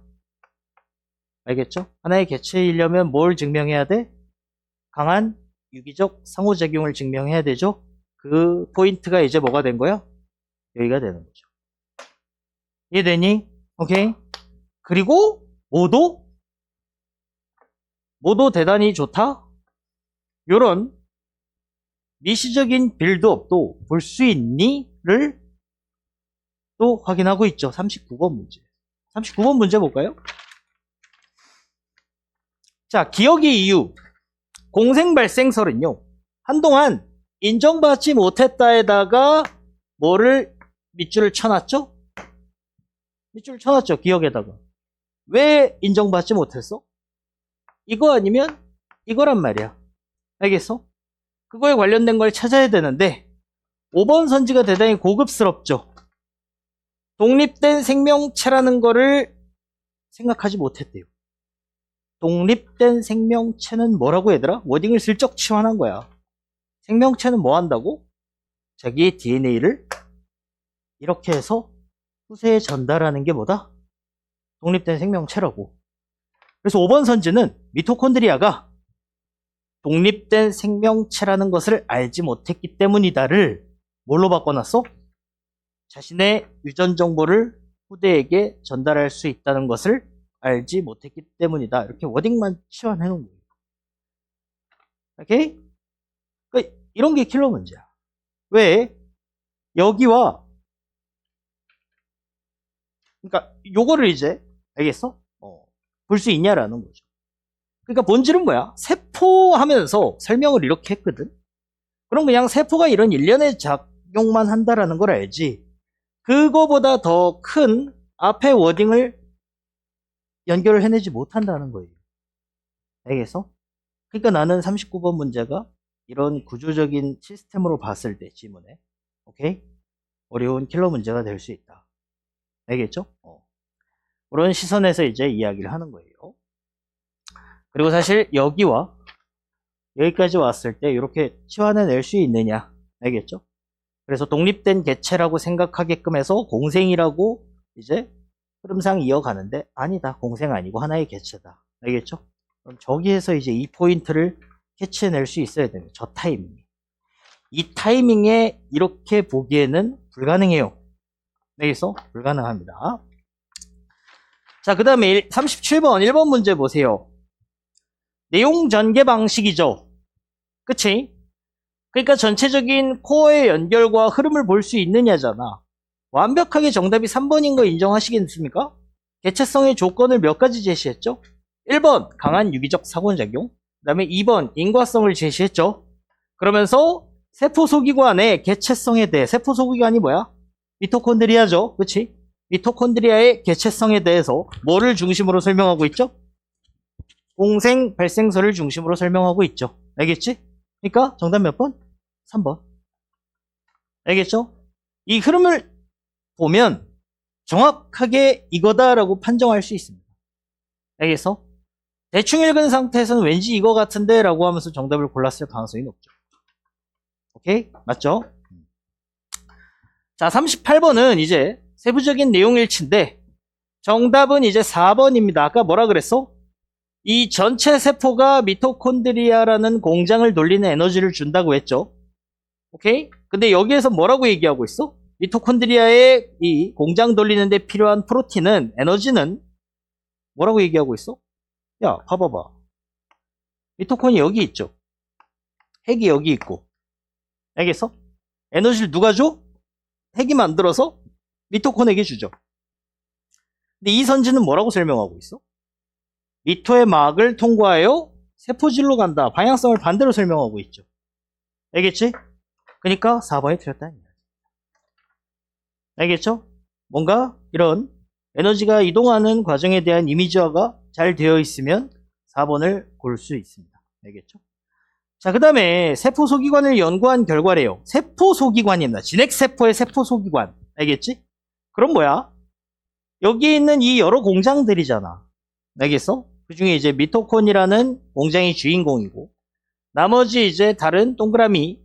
알겠죠? 하나의 개체이려면 뭘 증명해야 돼? 강한 유기적 상호작용을 증명해야 되죠? 그 포인트가 이제 뭐가 된 거야? 여기가 되는 거죠. 이해되니? 오케이? 그리고 모도 대단히 좋다. 요런 미시적인 빌드업도 볼 수 있니?를 또 확인하고 있죠. 39번 문제. 39번 문제 볼까요? 자, 기억의 이유. 공생발생설은요. 한동안 인정받지 못했다에다가 밑줄을 쳐놨죠? 밑줄을 쳐놨죠. 기억에다가. 왜 인정받지 못했어? 이거 아니면 이거란 말이야. 알겠어? 그거에 관련된 걸 찾아야 되는데 5번 선지가 대단히 고급스럽죠. 독립된 생명체라는 거를 생각하지 못했대요. 독립된 생명체는 뭐라고 얘들아? 워딩을 슬쩍 치환한 거야. 생명체는 뭐 한다고? 자기의 DNA를 이렇게 해서 후세에 전달하는 게 뭐다? 독립된 생명체라고. 그래서 5번 선지는 미토콘드리아가 독립된 생명체라는 것을 알지 못했기 때문이다를 뭘로 바꿔놨어? 자신의 유전 정보를 후대에게 전달할 수 있다는 것을 알지 못했기 때문이다. 이렇게 워딩만 치환해 놓은 거예요. 오케이? 그러니까 이런 게 킬러 문제야. 왜? 여기와 그러니까 요거를 이제 알겠어? 볼 수 있냐라는 거죠. 그러니까 본질은 뭐야? 세포 하면서 설명을 이렇게 했거든. 그럼 그냥 세포가 이런 일련의 작용만 한다라는 걸 알지. 그거보다 더 큰 앞에 워딩을 연결을 해내지 못한다는 거예요. 알겠어? 그러니까 나는 39번 문제가 이런 구조적인 시스템으로 봤을 때 지문에 오케이? 어려운 킬러 문제가 될 수 있다. 알겠죠? 그런 시선에서 이제 이야기를 하는 거예요. 그리고 사실 여기와 여기까지 왔을 때 이렇게 치환해낼 수 있느냐. 알겠죠? 그래서 독립된 개체라고 생각하게끔 해서 공생이라고 이제 흐름상 이어가는데 아니다. 공생 아니고 하나의 개체다. 알겠죠? 그럼 저기에서 이제 이 포인트를 캐치해낼 수 있어야 됩니다. 저 타이밍에. 이 타이밍에 이렇게 보기에는 불가능해요. 알겠어? 불가능합니다. 자, 그 다음에 37번 1번 문제 보세요. 내용 전개 방식이죠. 그치? 그러니까 전체적인 코어의 연결과 흐름을 볼 수 있느냐잖아. 완벽하게 정답이 3번인 거 인정하시겠습니까? 개체성의 조건을 몇 가지 제시했죠? 1번 강한 유기적 사고작용, 그 다음에 2번 인과성을 제시했죠. 그러면서 세포 소기관의 개체성에 대해, 세포 소기관이 뭐야? 미토콘드리아죠. 그치? 미토콘드리아의 개체성에 대해서 뭐를 중심으로 설명하고 있죠? 공생 발생설을 중심으로 설명하고 있죠. 알겠지? 그러니까 정답 몇 번? 3번. 알겠죠? 이 흐름을 보면 정확하게 이거다라고 판정할 수 있습니다. 알겠어? 대충 읽은 상태에서는 왠지 이거 같은데 라고 하면서 정답을 골랐을 가능성이 높죠. 오케이? 맞죠? 자, 38번은 이제 세부적인 내용 일치인데 정답은 이제 4번입니다. 아까 뭐라 그랬어? 이 전체 세포가 미토콘드리아라는 공장을 돌리는 에너지를 준다고 했죠. 오케이? 근데 여기에서 뭐라고 얘기하고 있어? 미토콘드리아의 이 공장 돌리는데 필요한 프로틴은, 에너지는 뭐라고 얘기하고 있어? 야, 봐봐봐. 미토콘이 여기 있죠. 핵이 여기 있고. 알겠어? 에너지를 누가 줘? 핵이 만들어서 미토콘에게 주죠. 근데 이 선지는 뭐라고 설명하고 있어? 미토의 막을 통과하여 세포질로 간다. 방향성을 반대로 설명하고 있죠. 알겠지? 그러니까 4번이 틀렸다는 이야기. 알겠죠? 뭔가 이런 에너지가 이동하는 과정에 대한 이미지화가 잘 되어 있으면 4번을 고를 수 있습니다. 알겠죠? 자, 그 다음에 세포 소기관을 연구한 결과래요. 세포 소기관이나 진핵세포의 세포 소기관. 알겠지? 그럼 뭐야? 여기에 있는 이 여러 공장들이잖아. 알겠어? 그 중에 이제 미토콘이라는 공장이 주인공이고, 나머지 이제 다른 동그라미,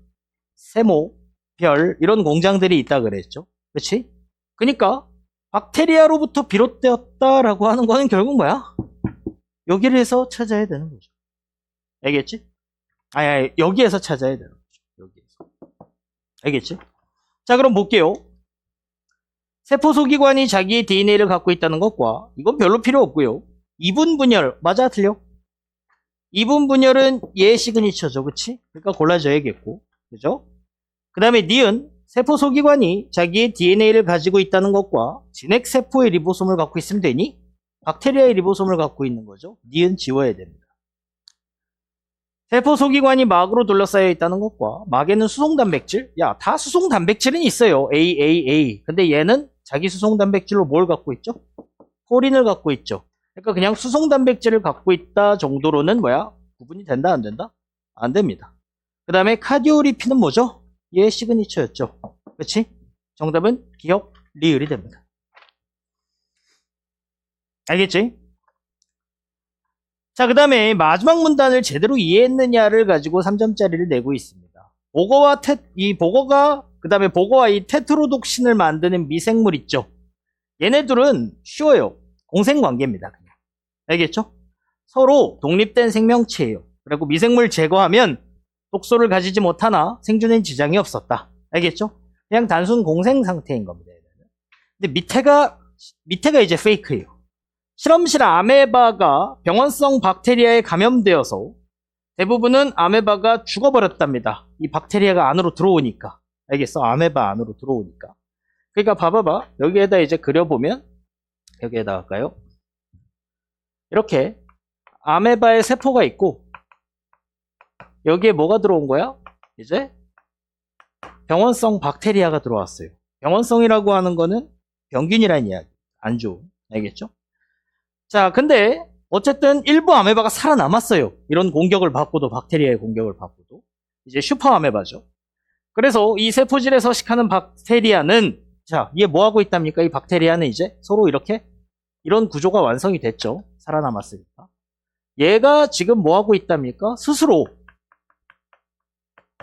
세모, 별, 이런 공장들이 있다 그랬죠. 그치? 그러니까, 박테리아로부터 비롯되었다라고 하는 거는 결국 뭐야? 여기를 해서 찾아야 되는 거죠. 알겠지? 아니, 여기에서 찾아야 되는 거죠. 여기에서. 알겠지? 자, 그럼 볼게요. 세포 소기관이 자기의 DNA를 갖고 있다는 것과 이건 별로 필요 없고요. 이분 분열 맞아 틀려? 이분 분열은 얘의 시그니처죠, 그치? 그러니까 골라줘야겠고, 그죠? 그 다음에 니은 세포 소기관이 자기의 DNA를 가지고 있다는 것과 진핵 세포의 리보솜을 갖고 있으면 되니 박테리아의 리보솜을 갖고 있는 거죠. 니은 지워야 됩니다. 세포 소기관이 막으로 둘러싸여 있다는 것과 막에는 수송 단백질, 야, 다 수송 단백질은 있어요. A. 근데 얘는 자기 수송 단백질로 뭘 갖고 있죠? 콜린을 갖고 있죠. 그러니까 그냥 수송 단백질을 갖고 있다 정도로는 뭐야? 구분이 된다, 안 된다? 안 됩니다. 그 다음에 카디오리핀은 뭐죠? 얘 시그니처였죠. 그치? 정답은 기억, 리을이 됩니다. 알겠지? 자, 그 다음에 마지막 문단을 제대로 이해했느냐를 가지고 3점짜리를 내고 있습니다. 그 다음에 보거와 이 테트로독신을 만드는 미생물 있죠? 얘네들은 쉬워요. 공생관계입니다. 그냥. 알겠죠? 서로 독립된 생명체예요. 그리고 미생물 제거하면 독소를 가지지 못하나 생존엔 지장이 없었다. 알겠죠? 그냥 단순 공생 상태인 겁니다. 근데 밑에가 이제 페이크예요. 실험실 아메바가 병원성 박테리아에 감염되어서 대부분은 아메바가 죽어버렸답니다. 이 박테리아가 안으로 들어오니까. 알겠어? 아메바 안으로 들어오니까. 그러니까 봐봐봐. 여기에다 이제 그려보면 여기에다 할까요? 이렇게 아메바의 세포가 있고 여기에 뭐가 들어온 거야? 이제 병원성 박테리아가 들어왔어요. 병원성이라고 하는 거는 병균이라는 이야기. 안 좋은. 알겠죠? 자, 근데 어쨌든 일부 아메바가 살아남았어요. 이런 공격을 받고도, 박테리아의 공격을 받고도. 이제 슈퍼 아메바죠. 그래서 이 세포질에 서식하는 박테리아는, 자, 얘 뭐 하고 있답니까? 이 박테리아는 이제 서로 이렇게 이런 구조가 완성이 됐죠. 살아남았으니까. 얘가 지금 뭐 하고 있답니까? 스스로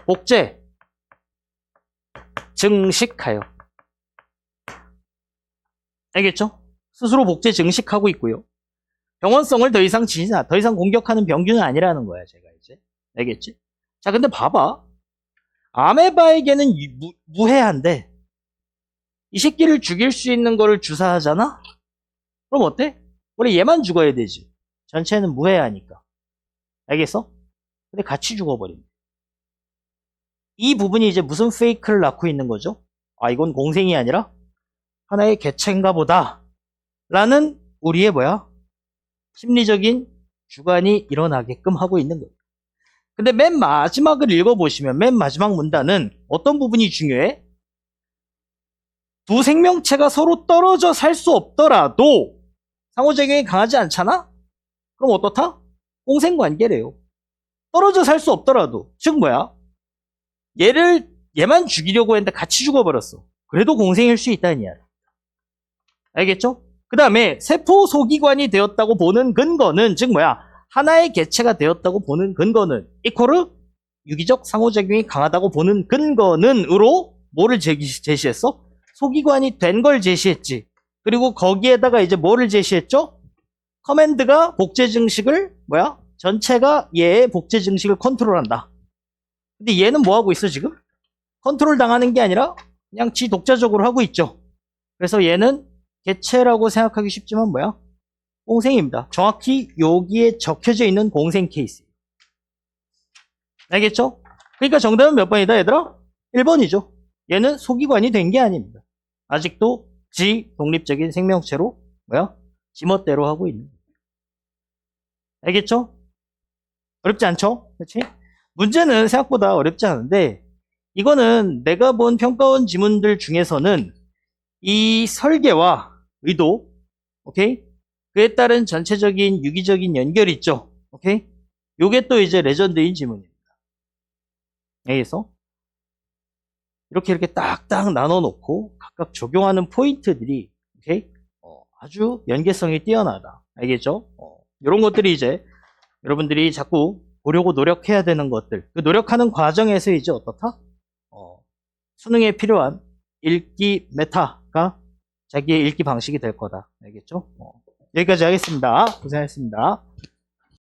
복제, 증식하여. 알겠죠? 스스로 복제, 증식하고 있고요. 병원성을 더 이상 공격하는 병균은 아니라는 거야, 제가 이제. 알겠지? 자, 근데 봐봐. 아메바에게는 무해한데, 이 새끼를 죽일 수 있는 거를 주사하잖아? 그럼 어때? 원래 얘만 죽어야 되지. 전체는 무해하니까. 알겠어? 근데 같이 죽어버립니다. 이 부분이 이제 무슨 페이크를 낳고 있는 거죠? 아, 이건 공생이 아니라 하나의 개체인가 보다. 라는 우리의 뭐야? 심리적인 주관이 일어나게끔 하고 있는 거예요. 근데 맨 마지막을 읽어보시면 맨 마지막 문단은 어떤 부분이 중요해? 두 생명체가 서로 떨어져 살 수 없더라도 상호작용이 강하지 않잖아? 그럼 어떻다? 공생관계래요. 떨어져 살 수 없더라도. 즉 뭐야? 얘만 죽이려고 했는데 같이 죽어버렸어. 그래도 공생일 수 있다는 이야기. 알겠죠? 그 다음에 세포 소기관이 되었다고 보는 근거는, 즉 뭐야? 하나의 개체가 되었다고 보는 근거는 이코르 유기적 상호작용이 강하다고 보는 근거는으로 뭐를 제시했어? 소기관이 된 걸 제시했지. 그리고 거기에다가 이제 뭐를 제시했죠? 커맨드가 복제 증식을 뭐야? 전체가 얘의 복제 증식을 컨트롤한다. 근데 얘는 뭐 하고 있어 지금? 컨트롤 당하는 게 아니라 그냥 지 독자적으로 하고 있죠. 그래서 얘는 개체라고 생각하기 쉽지만 뭐야? 공생입니다. 정확히 여기에 적혀져 있는 공생 케이스. 알겠죠? 그러니까 정답은 몇 번이다 얘들아? 1번이죠. 얘는 소기관이 된 게 아닙니다. 아직도 지 독립적인 생명체로 뭐야? 지멋대로 하고 있는 거예요. 알겠죠? 어렵지 않죠? 그렇지? 문제는 생각보다 어렵지 않은데 이거는 내가 본 평가원 지문들 중에서는 이 설계와 의도, 오케이? 그에 따른 전체적인 유기적인 연결이 있죠. 오케이? 요게 또 이제 레전드인 지문입니다. 알겠어? 이렇게 딱딱 나눠 놓고 각각 적용하는 포인트들이 오케이? 아주 연계성이 뛰어나다. 알겠죠? 이런 것들이 이제 여러분들이 자꾸 보려고 노력해야 되는 것들. 그 노력하는 과정에서 이제 어떻다? 수능에 필요한 읽기 메타가 자기의 읽기 방식이 될 거다. 알겠죠? 여기까지 하겠습니다. 고생하셨습니다.